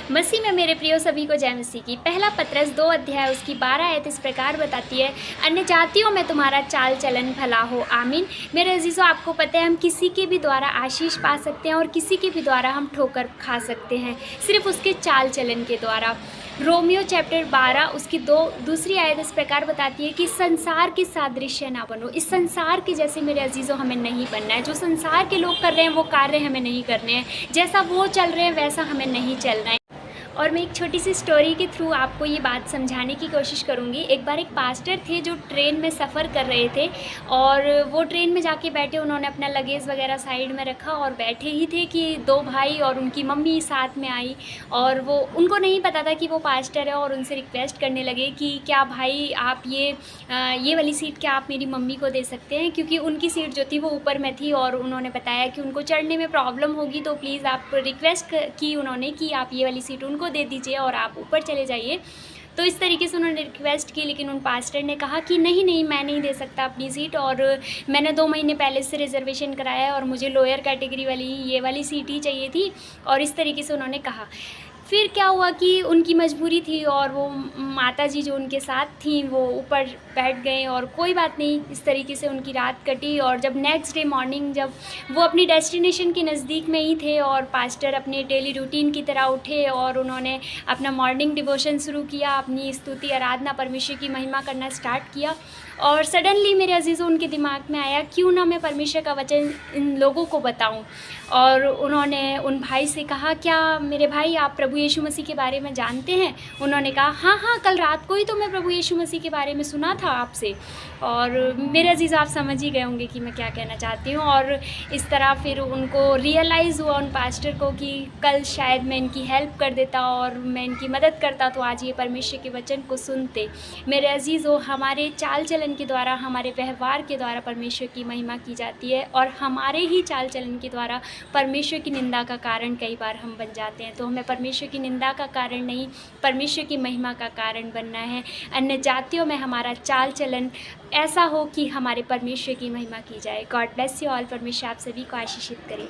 मसीह में मेरे प्रियो सभी को जय मसीह की। पहला पत्रस 2 अध्याय उसकी 12 आयत इस प्रकार बताती है, अन्य जातियों में तुम्हारा चाल चलन भला हो। आमीन। मेरे अजीज़ों, आपको पता है हम किसी के भी द्वारा आशीष पा सकते हैं और किसी के भी द्वारा हम ठोकर खा सकते हैं, सिर्फ उसके चाल चलन के द्वारा। रोमियो चैप्टर 12 उसकी दूसरी आयत इस प्रकार बताती है कि संसार के सादृश्य ना बनो। इस संसार के जैसे मेरे अजीज़ों हमें नहीं बनना है। जो संसार के लोग कर रहे हैं वो कार्य हमें नहीं करने हैं, जैसा वो चल रहे हैं वैसा हमें नहीं चलना है। और मैं एक छोटी सी स्टोरी के थ्रू आपको ये बात समझाने की कोशिश करूँगी। एक बार एक पास्टर थे जो ट्रेन में सफ़र कर रहे थे और वो ट्रेन में जाके बैठे, उन्होंने अपना लगेज वगैरह साइड में रखा और बैठे ही थे कि दो भाई और उनकी मम्मी साथ में आई और वो उनको नहीं पता था कि वो पास्टर है और उनसे रिक्वेस्ट करने लगे कि क्या भाई आप ये वाली सीट क्या आप मेरी मम्मी को दे सकते हैं, क्योंकि उनकी सीट जो थी वो ऊपर में थी और उन्होंने बताया कि उनको चढ़ने में प्रॉब्लम होगी, तो प्लीज़ आप रिक्वेस्ट की उन्होंने कि आप ये वाली सीट उनको दे दीजिए और आप ऊपर चले जाइए। तो इस तरीके से उन्होंने रिक्वेस्ट की, लेकिन उन पास्टर ने कहा कि नहीं नहीं, मैं नहीं दे सकता अपनी सीट, और मैंने 2 महीने पहले से रिजर्वेशन कराया है और मुझे लोअर कैटेगरी वाली ये वाली सीट ही चाहिए थी। और इस तरीके से उन्होंने कहा। फिर क्या हुआ कि उनकी मजबूरी थी और वो माताजी जो उनके साथ थी वो ऊपर बैठ गए और कोई बात नहीं, इस तरीके से उनकी रात कटी। और जब नेक्स्ट डे मॉर्निंग जब वो अपनी डेस्टिनेशन के नज़दीक में ही थे और पास्टर अपने डेली रूटीन की तरह उठे और उन्होंने अपना मॉर्निंग डिवोशन शुरू किया, अपनी स्तुति आराधना परमेश्वर की महिमा करना स्टार्ट किया। और सडनली मेरे अजीज़ों उनके दिमाग में आया, क्यों ना मैं परमेश्वर का वचन इन लोगों को बताऊं। और उन्होंने उन भाई से कहा, क्या मेरे भाई आप प्रभु यीशु मसीह के बारे में जानते हैं? उन्होंने कहा हाँ हाँ, कल रात को ही तो मैं प्रभु यीशु मसीह के बारे में सुना था आपसे। और मेरे अजीज़ आप समझ ही गए होंगे कि मैं क्या कहना चाहती हूँ। और इस तरह फिर उनको रियलाइज़ हुआ उन पास्टर को कि कल शायद मैं इनकी हेल्प कर देता और मैं इनकी मदद करता तो आज ये परमेश्वर के वचन को सुनते। मेरे अजीज़ों, हमारे चाल चलन के द्वारा, हमारे व्यवहार के द्वारा परमेश्वर की महिमा की जाती है और हमारे ही चाल चलन के द्वारा परमेश्वर की निंदा का कारण कई बार हम बन जाते हैं। तो हमें परमेश्वर की निंदा का कारण नहीं, परमेश्वर की महिमा का कारण बनना है। अन्य जातियों में हमारा चाल चलन ऐसा हो कि हमारे परमेश्वर की महिमा की जाए। God bless you all. परमेश्वर आप सभी को आशीषित करे।